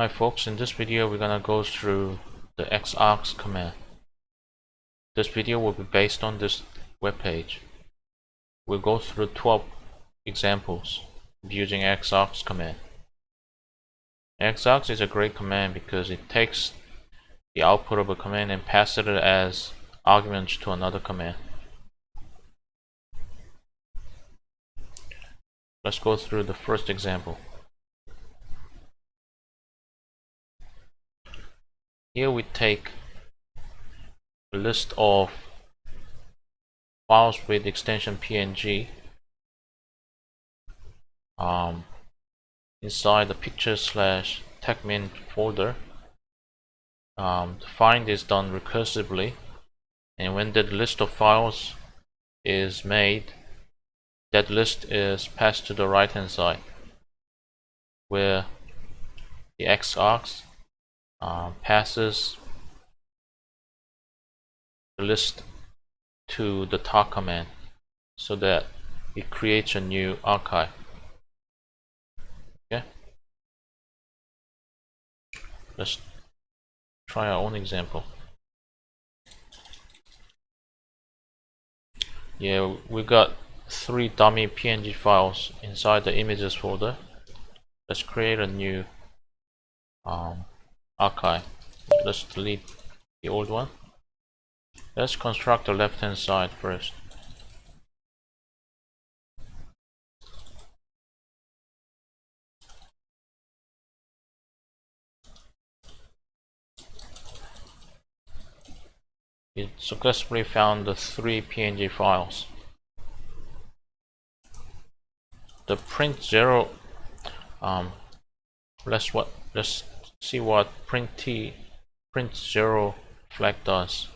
Hi folks, in this video we're gonna go through the xargs command. This video will be based on this web page. We'll go through 12 examples using xargs command. Xargs is a great command because it takes the output of a command and passes it as arguments to another command. Let's go through the first example. Here we take a list of files with extension PNG inside the picture/techmin folder. The find is done recursively, and when that list of files is made, that list is passed to the right hand side, where the xargs passes the list to the tar command so that it creates a new archive. Okay, let's try our own example. Yeah, we got 3 dummy PNG files inside the images folder. Let's create a new archive. Let's delete the old one. Let's construct the left hand side first. It successfully found the 3 PNG files. The print 0, let's see what print 0 flag does.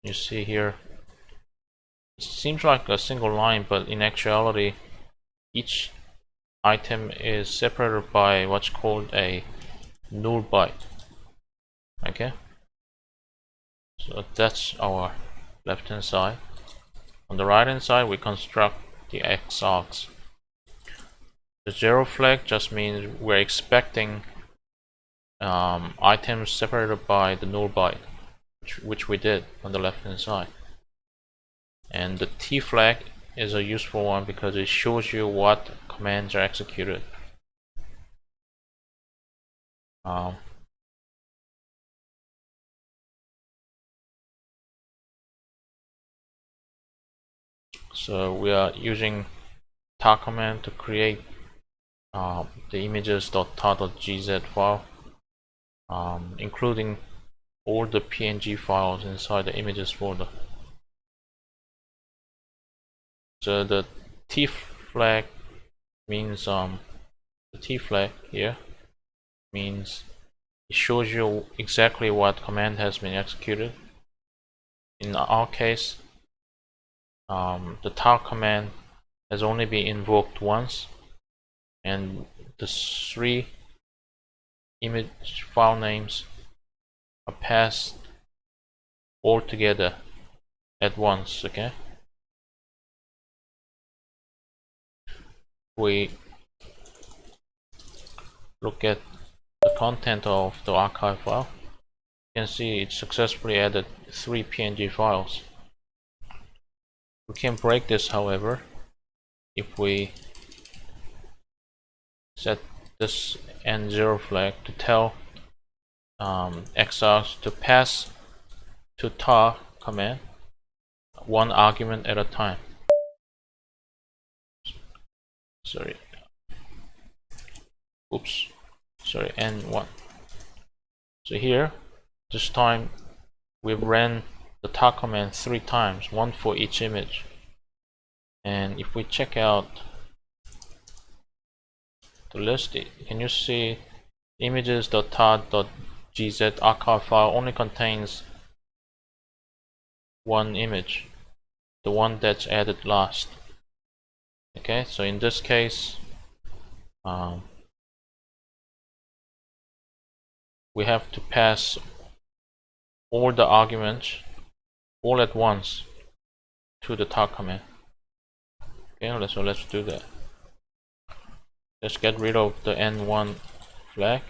You see here, it seems like a single line, but in actuality each item is separated by what's called a null byte. Okay, so that's our left hand side. On the right hand side we construct the xargs. The 0 flag just means we're expecting items separated by the null byte, which we did on the left hand side. And the T flag is a useful one because it shows you what commands are executed. So we are using tar command to create the images.tar.gz file, including all the PNG files inside the images folder. So the T flag means the T flag here means it shows you exactly what command has been executed. In our case, the tar command has only been invoked once, and the 3 image file names are passed all together at once. Okay, we look at the content of the archive file. You can see it successfully added 3 PNG files. We can break this, however, if we set this N0 flag to tell xargs to pass to tar command 1 argument at a time. Sorry, N1. So here, this time we ran the tar command 3 times, 1 for each image. And if we check out the list, can you see images.tar.gz archive file only contains 1 image, the one that's added last. Okay, so in this case we have to pass all the arguments all at once to the tar command. Okay, so let's do that. Let's get rid of the N1 flag.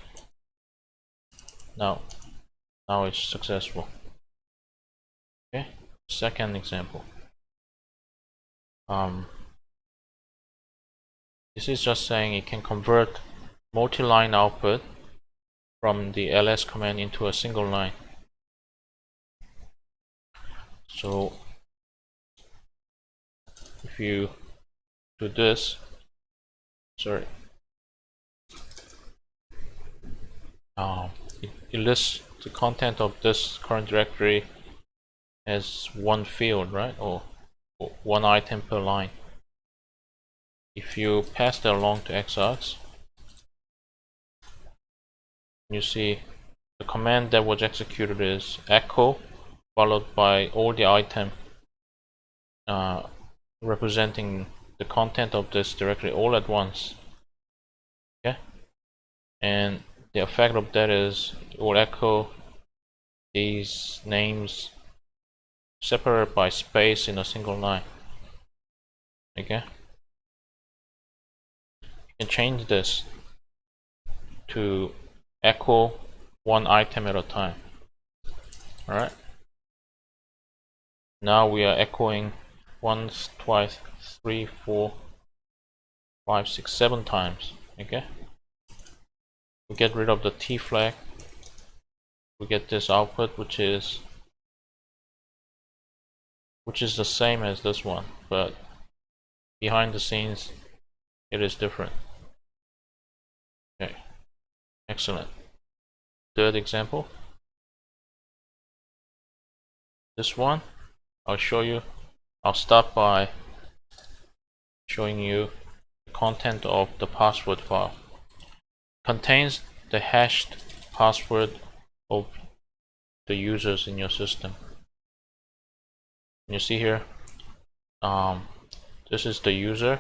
Now it's successful. Okay, second example. This is just saying it can convert multi-line output from the ls command into a single line. So if you do this, sorry, it lists the content of this current directory as one field, right, or one item per line. If you pass that along to xargs, you see the command that was executed is echo followed by all the item representing the content of this directory all at once. Okay, and the effect of that is it will echo these names separated by space in a single line. Okay, you can change this to echo one item at a time. Alright, now we are echoing once, twice, 3, 4, 5, 6, 7 times. Okay, we get rid of the T flag, we get this output which is the same as this one, but behind the scenes it is different. Okay, excellent. Third example, this one I'll show you. I'll start by showing you the content of the password file. It contains the hashed password of the users in your system. And you see here, this is the user,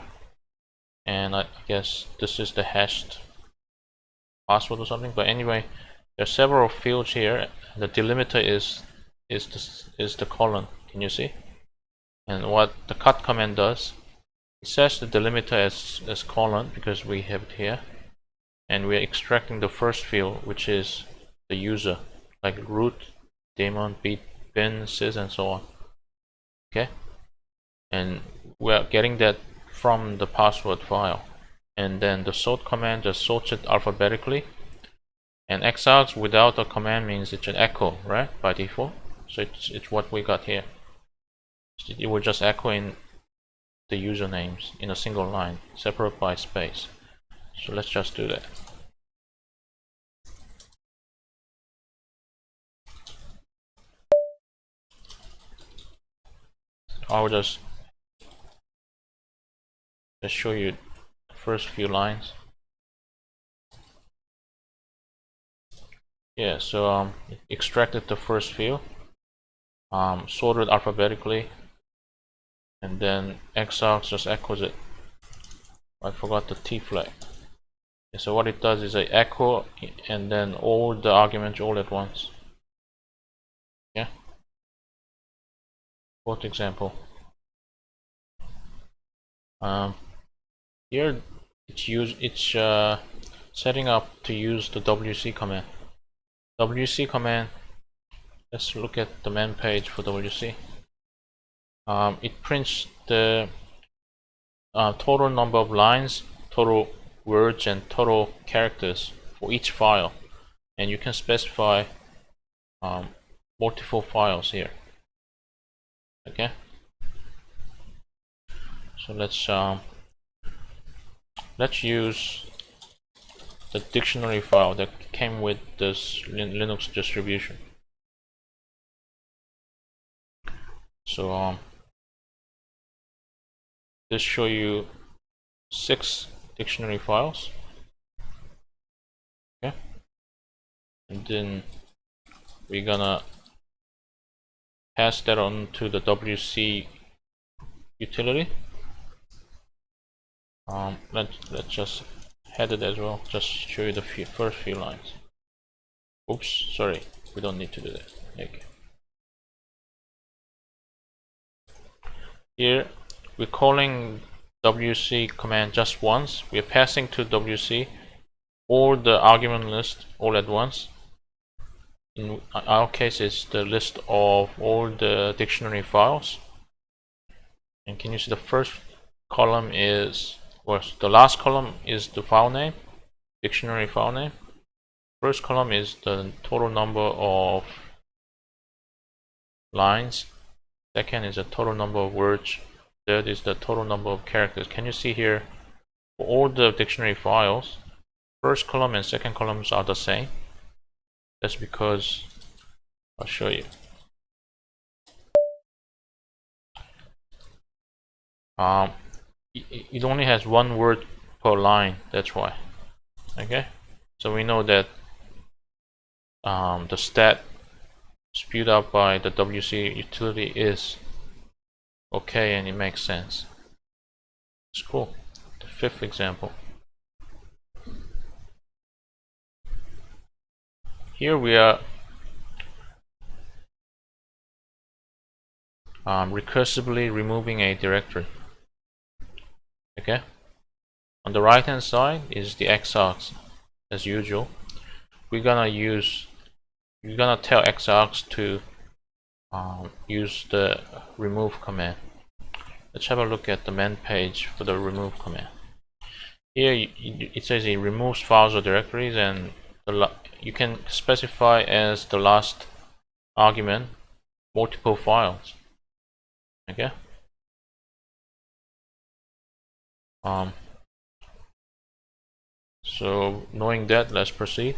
and I guess this is the hashed password or something. But anyway, there are several fields here. The delimiter is the colon. Can you see? And what the cut command does, it sets the delimiter as colon because we have it here, and we are extracting the first field, which is the user, like root, daemon, bin, sys, and so on. Okay, and we are getting that from the password file, and then the sort command just sorts it alphabetically. And xargs without a command means it's an echo, right, by default. So it's what we got here. It will just echo in the usernames in a single line, separate by space. So let's just do that. I'll just show you the first few lines. Yeah, so extracted the first field, sorted alphabetically, and then xargs just echoes it. I forgot the T flag. Yeah, so what it does is a echo and then all the arguments all at once. Yeah. Fourth example. Here it's setting up to use the WC command. WC command. Let's look at the main page for WC. It prints the total number of lines, total words, and total characters for each file, and you can specify multiple files here. Okay, so let's use the dictionary file that came with this Linux distribution. So this show you 6 dictionary files. Okay, and then we're gonna pass that on to the WC utility. Let's just head it as well. Just show you the first few lines. Oops, sorry, we don't need to do that. Okay. Here we're calling WC command just once. We're passing to WC all the argument list all at once. in our case it's the list of all the dictionary files. And can you see the first column is, or the last column is the file name, dictionary file name. First column is the total number of lines. Second is the total number of words. Third is the total number of characters. Can you see here, for all the dictionary files, first column and second columns are the same. That's because, I'll show you. It only has one word per line, that's why. Okay, so we know that the stat spewed out by the WC utility is okay and it makes sense. It's cool. The fifth example. Here we are recursively removing a directory. Okay. On the right hand side is the xargs. As usual, we're gonna tell xargs to use the remove command. Let's have a look at the main page for the remove command. Here it says it removes files or directories, and you can specify as the last argument multiple files. Okay. So knowing that, let's proceed.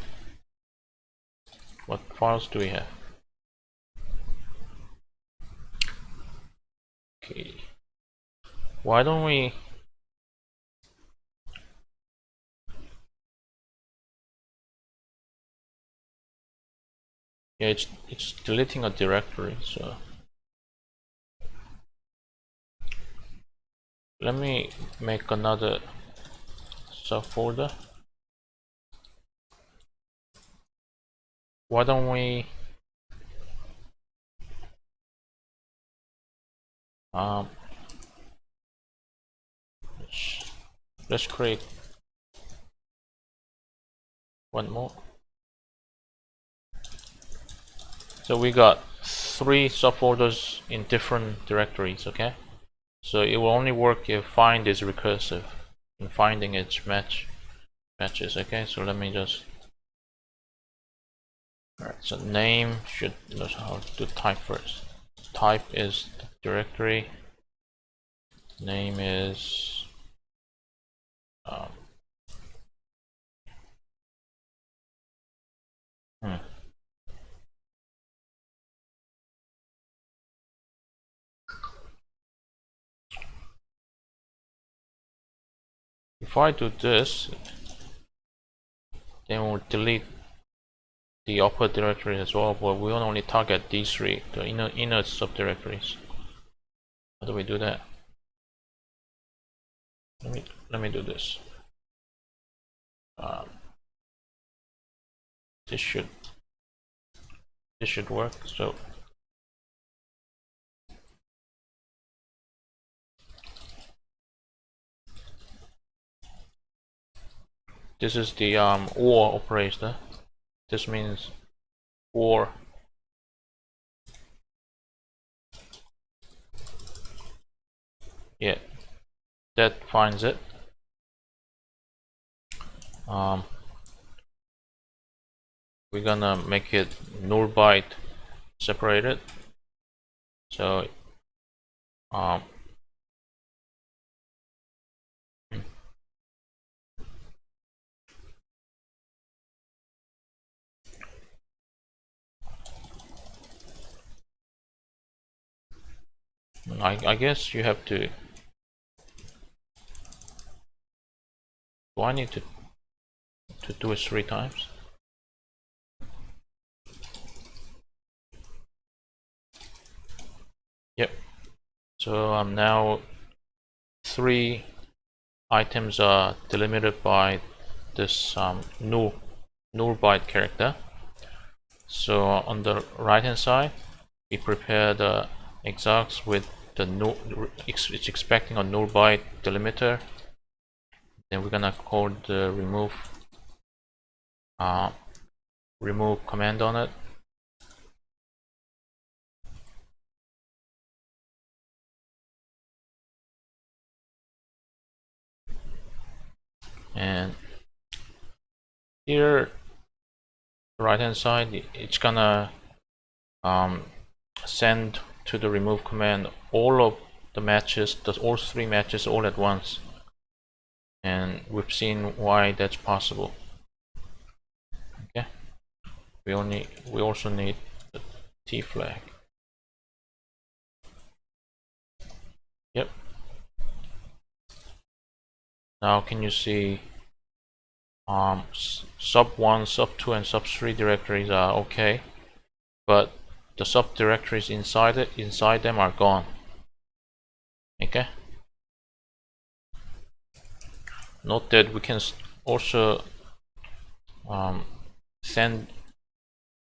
What files do we have? Okay. Why don't we it's deleting a directory, so let me make another subfolder. Why don't we let's create one more. So we got 3 subfolders in different directories. Okay, so it will only work if find is recursive and finding its matches. Okay, so let me just, alright, so name should, let's how to type first. Type is the directory, name is if I do this, then we'll delete the upper directory as well, but we will only target these 3, the inner subdirectories. How do we do that? Let me do this. This should work. So this is the OR operator. This means OR. Yeah, that finds it. We're gonna make it null byte separated. So I guess you have to. Do I need to do it 3 times? Yep. So now 3 items are delimited by this null byte character. So on the right hand side, we prepare the xargs with the null. It's expecting a null byte delimiter. Then we're gonna call the remove command on it. And here, right hand side, it's gonna send to the remove command all of the matches, all 3 matches all at once. And we've seen why that's possible. Okay, we also need the T flag. Yep. Now can you see sub1, sub2 and sub3 directories are okay, but the subdirectories inside them are gone. Okay. Note that we can also send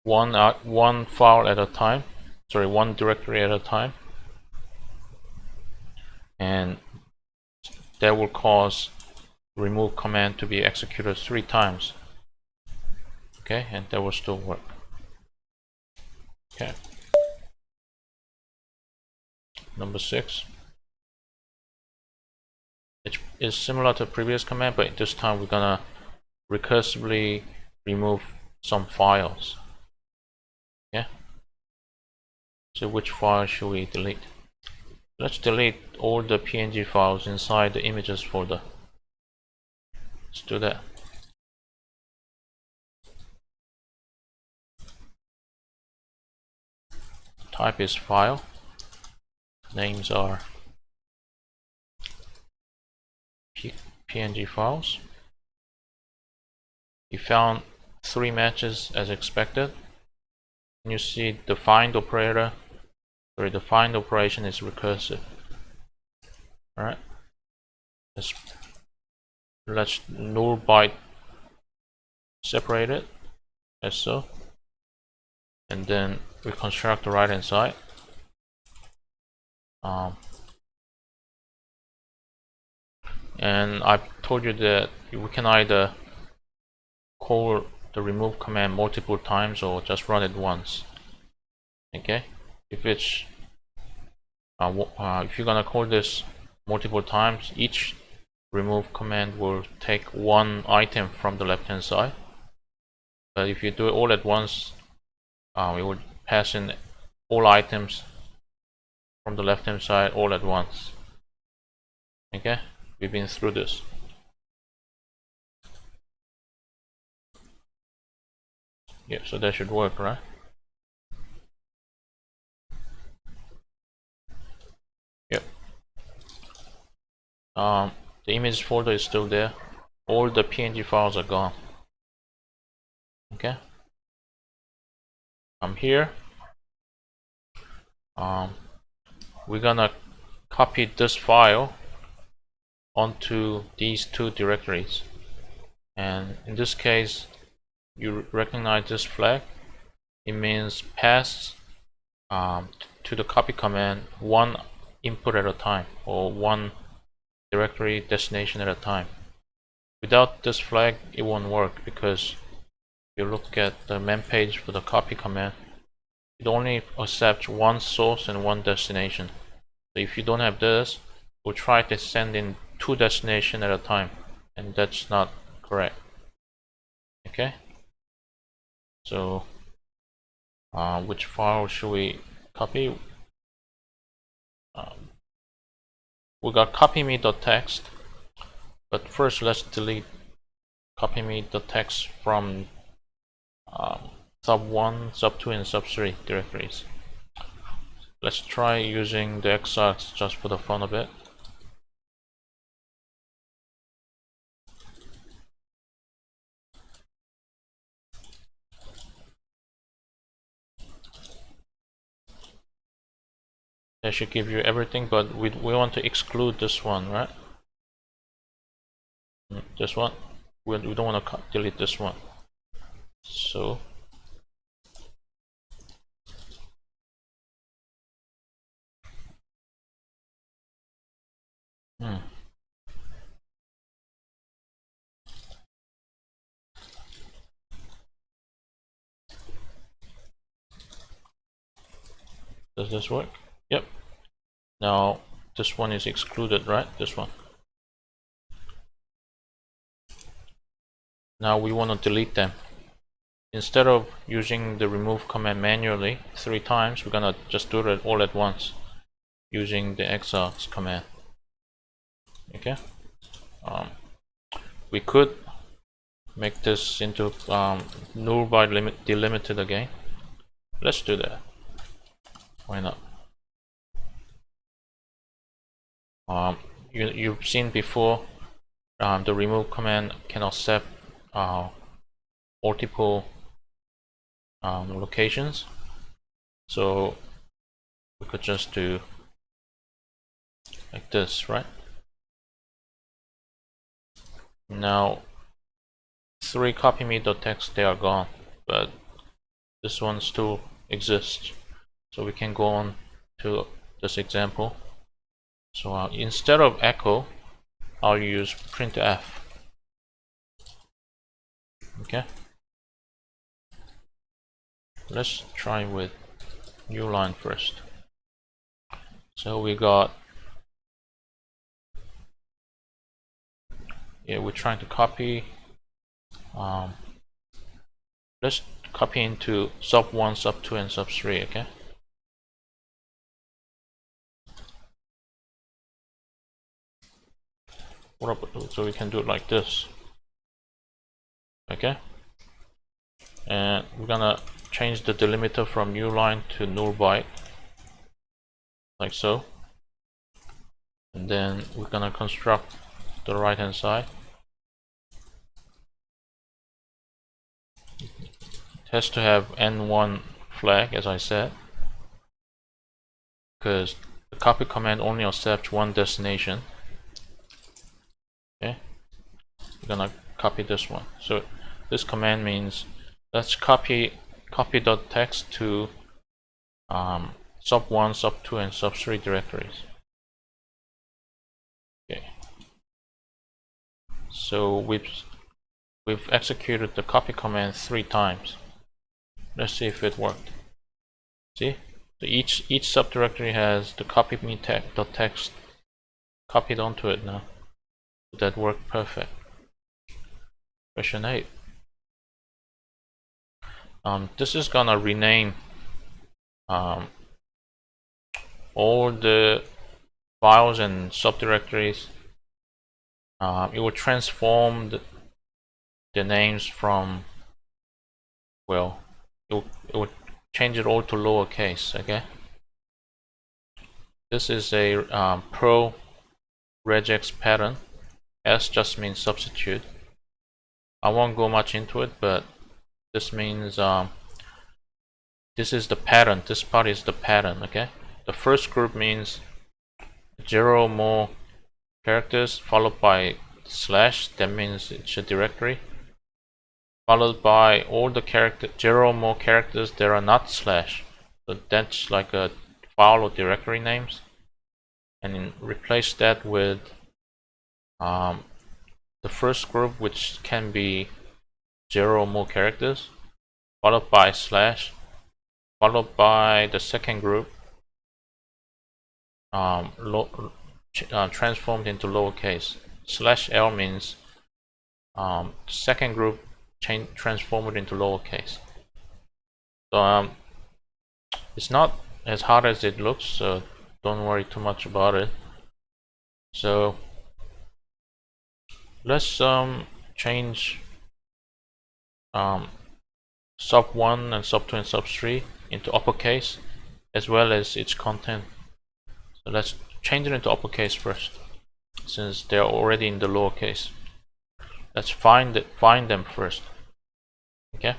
one file at a time. Sorry, one directory at a time, and that will cause remove command to be executed 3 times. Okay, and that will still work. Okay. Number 6. It is similar to the previous command, but this time we're gonna recursively remove some files. Yeah. So which file should we delete? Let's delete all the PNG files inside the images folder. Let's do that. Type is file. Names are PNG files. You found 3 matches as expected. And you see the find operator. Sorry, the find operation is recursive. Alright. Let's null byte separate it as so. And then we construct the right hand side. And I told you that we can either call the remove command multiple times or just run it once. Okay, if it's if you're gonna call this multiple times, each remove command will take 1 item from the left hand side. But if you do it all at once, it would pass in all items from the left hand side all at once. Okay, we've been through this. Yeah, so that should work, right? Yep. The image folder is still there. All the PNG files are gone. Okay. I'm here. We're gonna copy this file onto these 2 directories. And in this case, you recognize this flag. It means pass to the copy command 1 input at a time, or 1 directory destination at a time. Without this flag, it won't work, because if you look at the main page for the copy command, it only accepts 1 source and 1 destination. So if you don't have this, we'll try to send in 2 destinations at a time, and that's not correct. Okay, so which file should we copy? We got copyme.txt, but first let's delete copyme.txt from sub1, sub2 and sub3 directories. Let's try using the xargs just for the fun of it. That should give you everything, but we want to exclude this one, right? This one. We don't want to delete this one. So does this work? Yep. Now this one is excluded, right? This one. Now we want to delete them. Instead of using the remove command manually 3 times, we're gonna just do it all at once using the xargs command. Okay. We could make this into null by delimited again. Let's do that. Why not? You've seen before, the remove command can accept multiple locations, so we could just do like this, right? Now 3 copy me.txt, they are gone, but this one still exists, so we can go on to this example. So instead of echo, I'll use printf. Okay, let's try with new line first. So we got, yeah, we're trying to copy. Let's copy into sub 1, sub 2, and sub 3. Okay. So we can do it like this. Okay. And we're gonna change the delimiter from new line to null byte, like so. And then we're gonna construct the right hand side. It has to have N1 flag, as I said, because the copy command only accepts one destination. Okay, we're gonna copy this one. So this command means let's copy .text to sub 1, sub 2, and sub 3 directories. Okay, so we've executed the copy command 3 times. Let's see if it worked. See, so each subdirectory has the copy me.txt copied onto it now. That worked perfect. Question 8. This is gonna rename all the files and subdirectories. It will transform the names from, well, it will change it all to lowercase. Okay. This is a pro regex pattern. S just means substitute. I won't go much into it, but this means this is the pattern. This part is the pattern. Okay. The first group means 0 more characters followed by slash. That means it's a directory. Followed by all the 0 more characters that are not slash. So that's like a file or directory names. And then replace that with the first group, which can be 0 more characters, followed by slash, followed by the second group, transformed into lowercase. /L means second group transformed into lowercase. So it's not as hard as it looks, so don't worry too much about it. So let's change sub 1 and sub 2 and sub 3 into uppercase, as well as its content. So let's change it into uppercase first, since they're already in the lowercase. Let's find them first. Okay.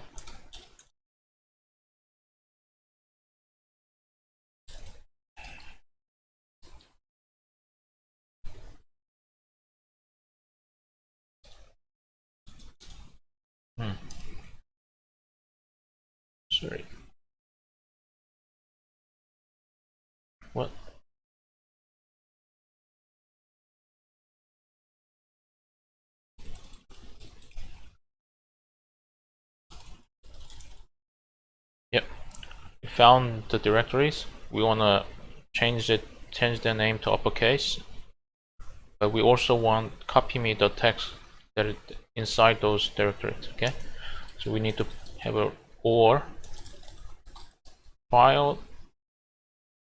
Sorry. What? Yep. We found the directories. We wanna change their name to uppercase, but we also want copy me.txt that it inside those directories. Okay, so we need to have a or file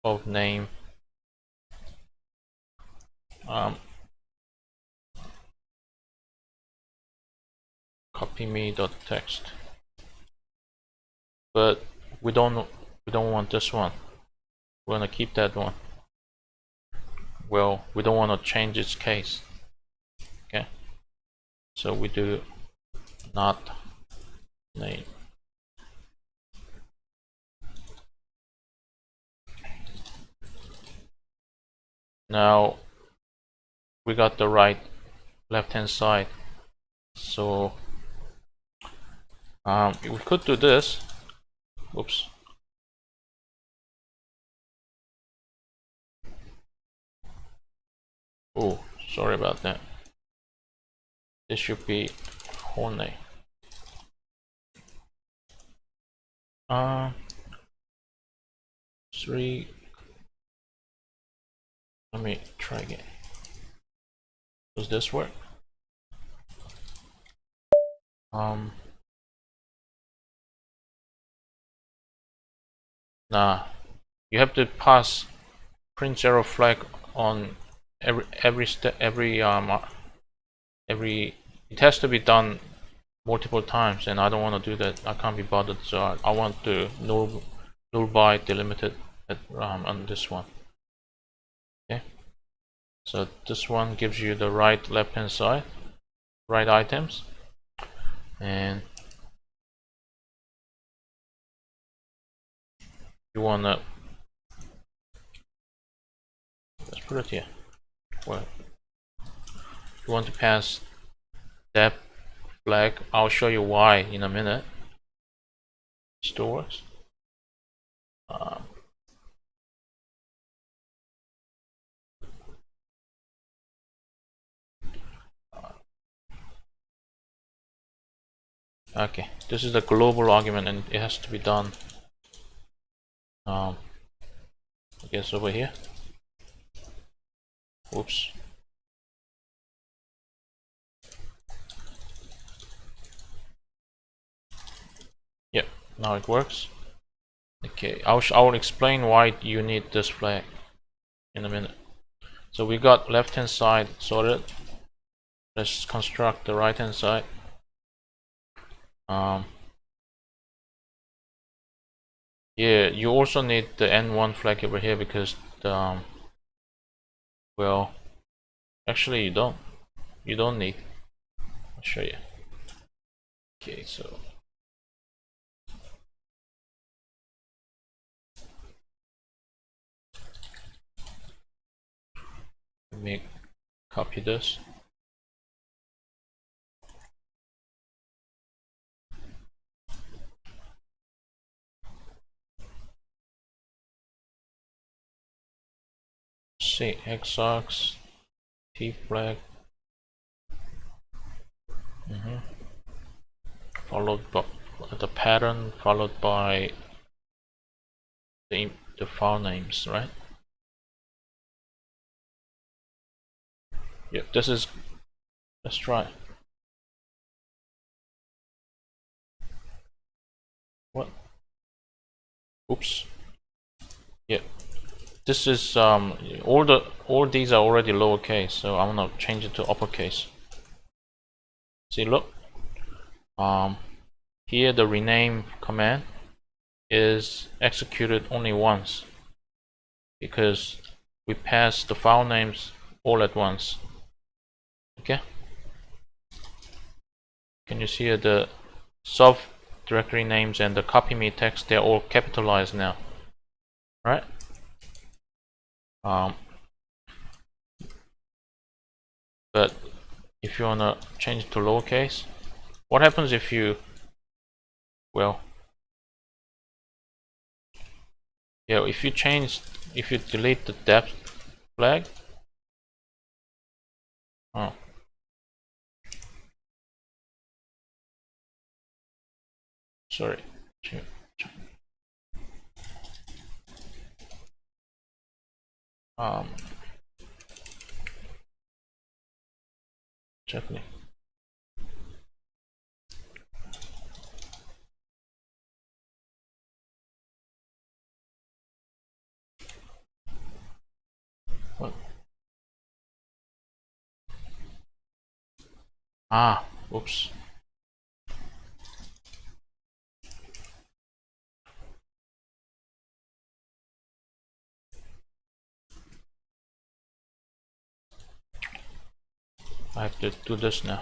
of name copy me.txt, but we don't want this one. We want to keep that one. Well, we don't want to change its case. Okay, so we do not name. Now we got the right left hand side, so we could do this. Oops. Oh, sorry about that. This should be whole name. 3. Let me try again. Does this work? Nah. You have to pass print zero flag on every step, every it has to be done multiple times, and I don't want to do that. I can't be bothered, so I want to null by delimited on this one. Okay, so this one gives you the right left hand side, right items, and you want to, let's put it here. Well, you want to pass that flag. I'll show you why in a minute. Still works. Okay, this is the global argument, and it has to be done. I guess over here. Oops. Yep, now it works. Okay, I'll explain why you need this flag in a minute. So we got left hand side sorted. Let's construct the right hand side. Yeah, you also need the N1 flag over here because the well, actually you don't. You don't need. I'll show you. Okay, so let me copy this. See, xargs t flag followed by the pattern, followed by the file names, right? Yep, this is, let's try. What? Oops. Yep. This is all these are already lowercase, so I'm gonna change it to uppercase. See, look. Here the rename command is executed only once because we pass the file names all at once. Okay. Can you see the sub directory names and the copy me text? They're all capitalized now, right? But if you wanna change it to lowercase, what happens if you, well, yeah, if you delete the depth flag, oh, sorry, gently. Ah, oops. I have to do this now.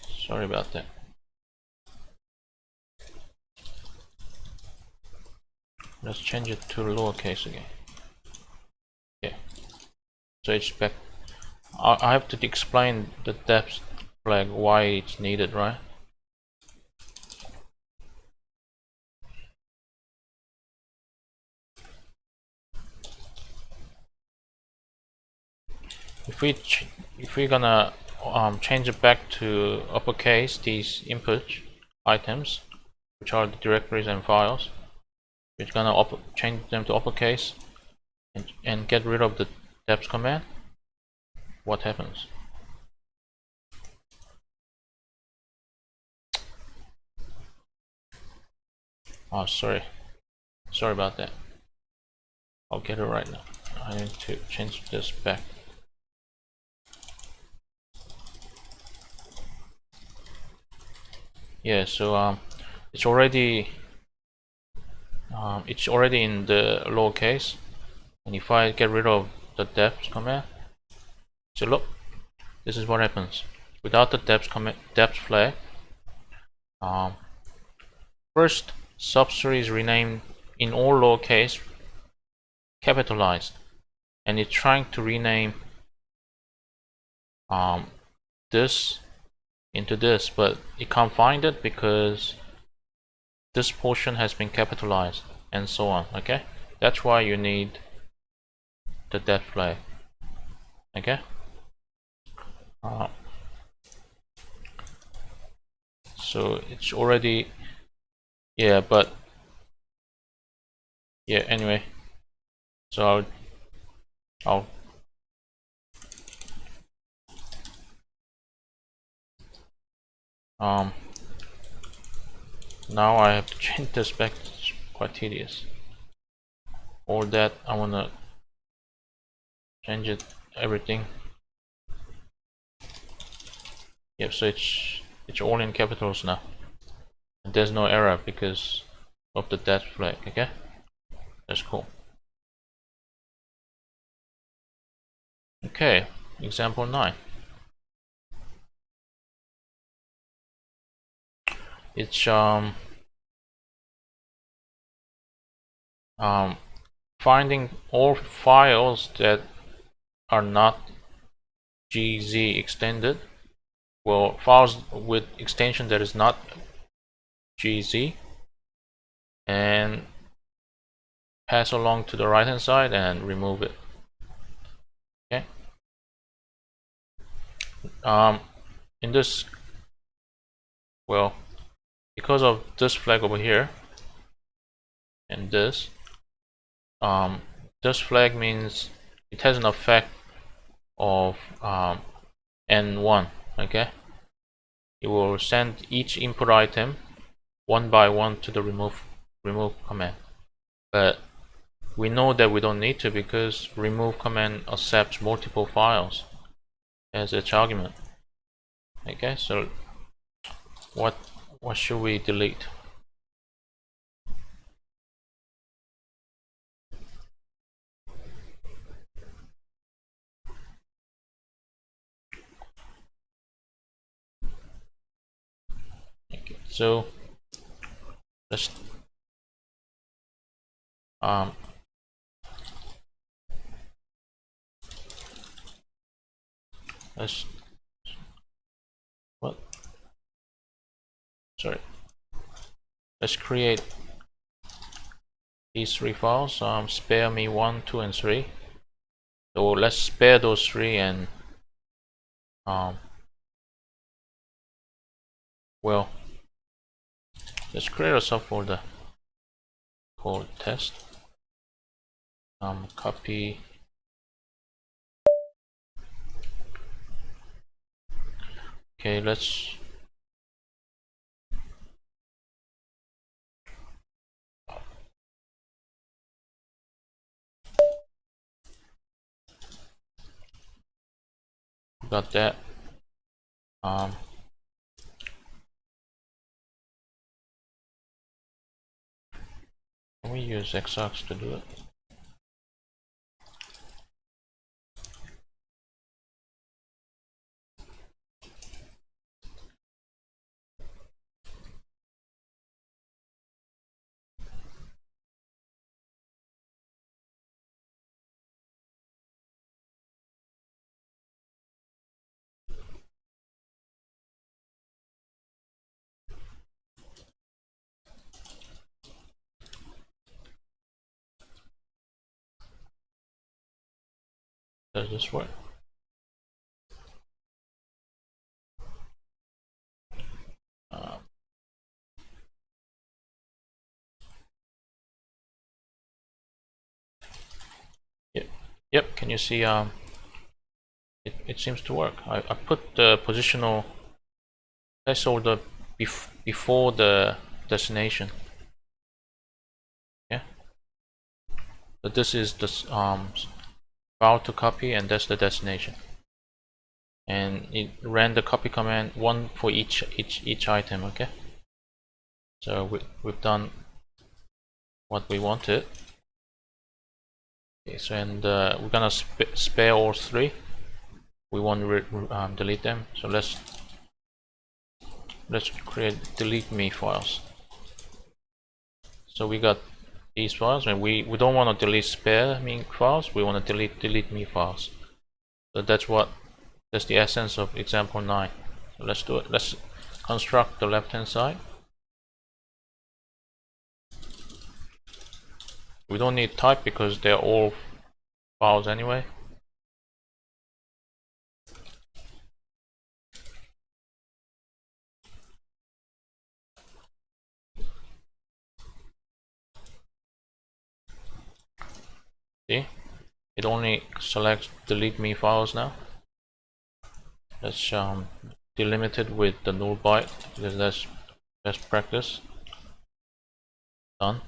Sorry about that. Let's change it to lowercase again. Yeah. So it's back. I have to explain the depth flag, why it's needed, right? If we're gonna change it back to uppercase, these input items, which are the directories and files, we're gonna change them to uppercase and get rid of the depth command. What happens? Oh, sorry about that. I'll get it right now. I need to change this back. Yeah, so it's already in the lowercase, and if I get rid of the depth command, so look, this is what happens without the depth flag. First, subtree is renamed in all lowercase, capitalized, and it's trying to rename this into this, but it can't find it because this portion has been capitalized, and so on. Okay, that's why you need the depth flag. Okay. So it's already, yeah, but yeah, anyway, so I'll now I have to change this back. It's quite tedious. Or that I wanna change it everything. Yep, so it's all in capitals now. And there's no error because of the depth flag. Okay, that's cool. Okay, example 9. It's finding all files that are not gz extended. Well, files with extension that is not gz, and pass along to the right hand side and remove it. Okay. In this, well, because of this flag over here and this flag means it has an effect of n1. Okay, it will send each input item one by one to the remove command, but we know that we don't need to because remove command accepts multiple files as its argument. Okay, so what should we delete? Okay, so let's let's what sorry let's create these 3 files. Spare me 1, 2, and 3. So let's spare those 3 and well, let's create a subfolder called test. Copy. Okay, let's got that. Can we use xargs to do it? Does this work? Yep. Yep. Can you see? It seems to work. I put the positional placeholder before the destination. Yeah. So this is the file to copy, and that's the destination. And it ran the copy command, one for each item. Okay. So we've done what we wanted. Okay. So and we're gonna spare all three. We want to delete them. So let's create delete me files. So we got these files, and we don't want to delete spare me files. We want to delete me files. So that's the essence of example 9. So let's do it. Let's construct the left hand side. We don't need type because they're all files anyway. See, it only selects delete me files now. Let's delimit it with the null byte because that's best practice. Done.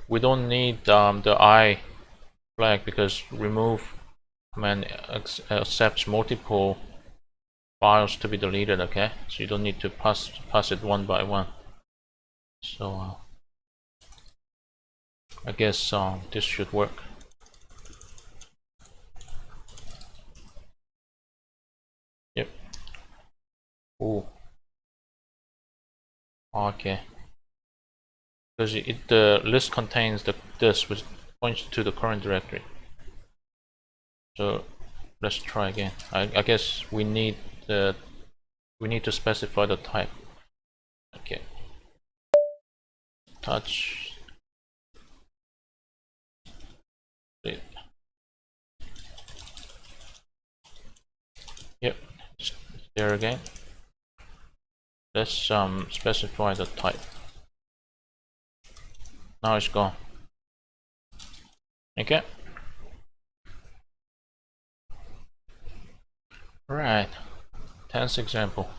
We don't need the I flag because remove command accepts multiple files to be deleted. Okay, so you don't need to pass it one by one. So I guess this should work. Yep. Ooh. Okay. Because the list contains this, which points to the current directory. So let's try again. I guess we need to specify the type. Okay. Touch. Yep. It's there again. Let's specify the type. Now it's gone. Okay. Right. 10th example.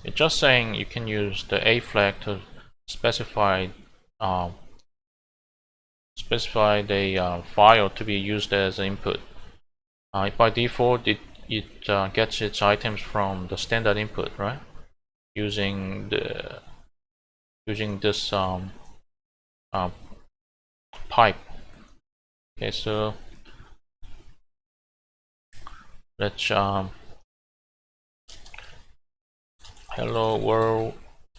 It's just saying you can use the A flag to specify the file to be used as an input. By default, it gets its items from the standard input, right? Using this pipe. Okay, so let's hello world.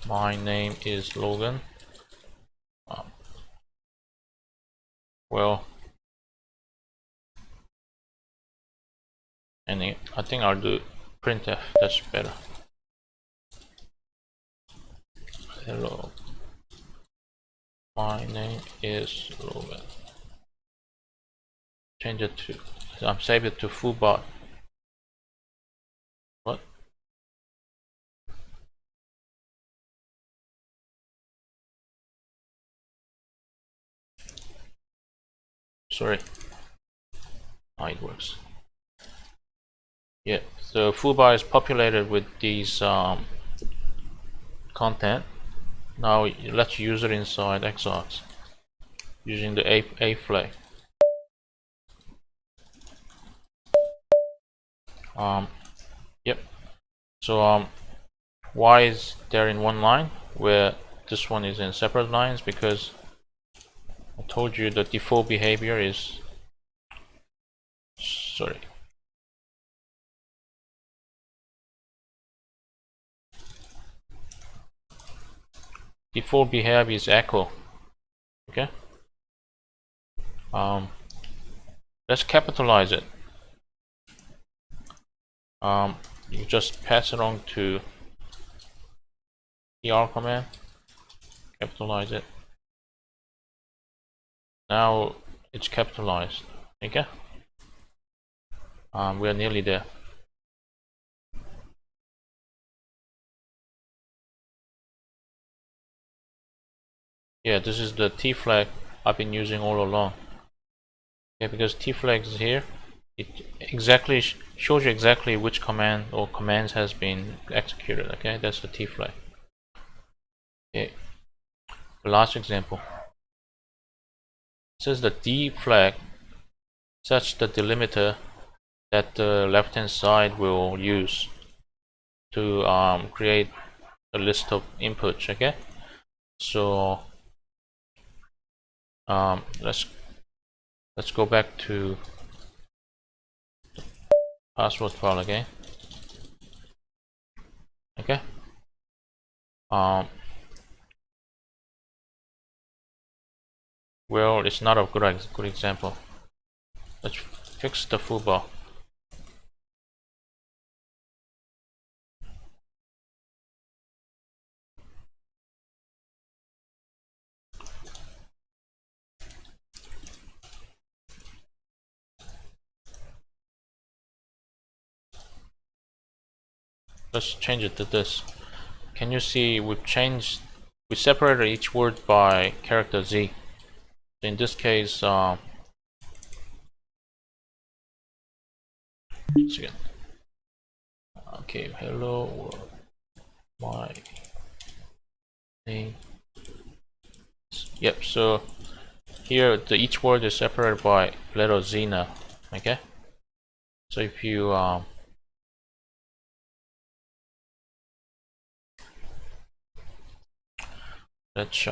My name is Logan. Well, and I think I'll do printf. That's better. Hello. My name is Logan. Change it to save it to fullbot. What? Sorry. Oh, it works. Yeah. So fullbar is populated with these content. Now let's use it inside xargs using the A flag. Yep. So why is there in one line where this one is in separate lines? Because I told you the default behavior is, sorry, default behavior is echo. Okay. Let's capitalize it. You just pass it on to the R command, capitalize it. Now it's capitalized. Okay. We are nearly there. Yeah, this is the T flag I've been using all along. Yeah, because T flag is here, it exactly shows you exactly which command or commands has been executed. Okay, that's the T flag. Okay, the last example. It says the D flag sets the delimiter that the left hand side will use to create a list of inputs. Okay, so let's go back to password file again. Okay. Well, it's not a good example. Let's fix the foobar. Let's change it to this. Can you see we separated each word by character Z. In this case, again. Okay, hello world. My name. Yep. So here, each word is separated by letter Z now. Okay. So if you let's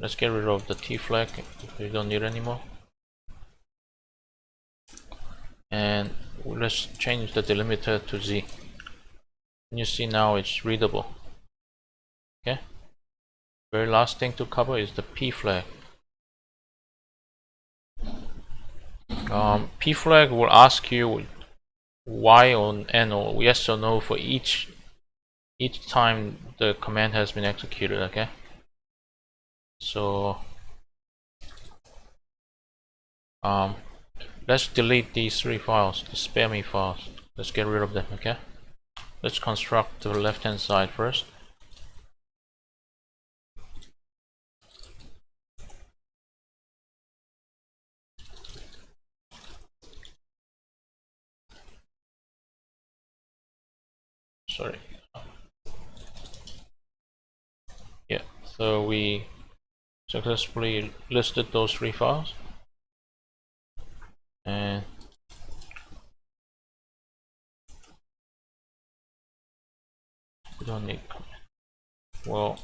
let's get rid of the T flag if we don't need it anymore. And let's change the delimiter to Z. And you see now it's readable. Okay. Very last thing to cover is the P flag. P flag will ask you Y or N or yes or no for each time the command has been executed. Okay. So let's delete these three files, the spare me files. Let's get rid of them. Okay. Let's construct the left hand side first. Sorry. Yeah. So we successfully listed those three files, and we don't need. Well,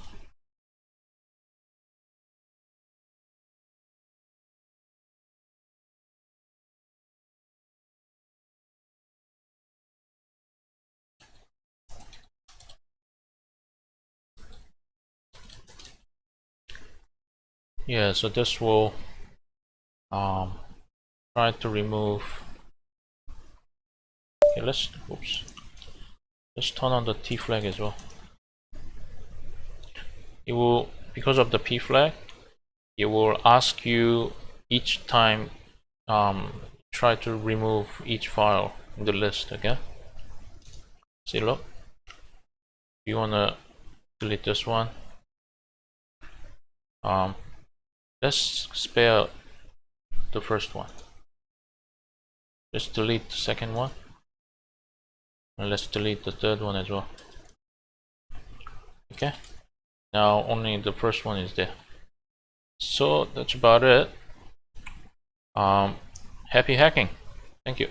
yeah. So this will try to remove. Okay, let's turn on the T flag as well. It will, because of the P flag, it will ask you each time try to remove each file in the list. Okay. See, look. You wanna delete this one. Let's spare the first one. Just delete the second one. And let's delete the third one as well. Okay, now only the first one is there. So that's about it. Happy hacking. Thank you.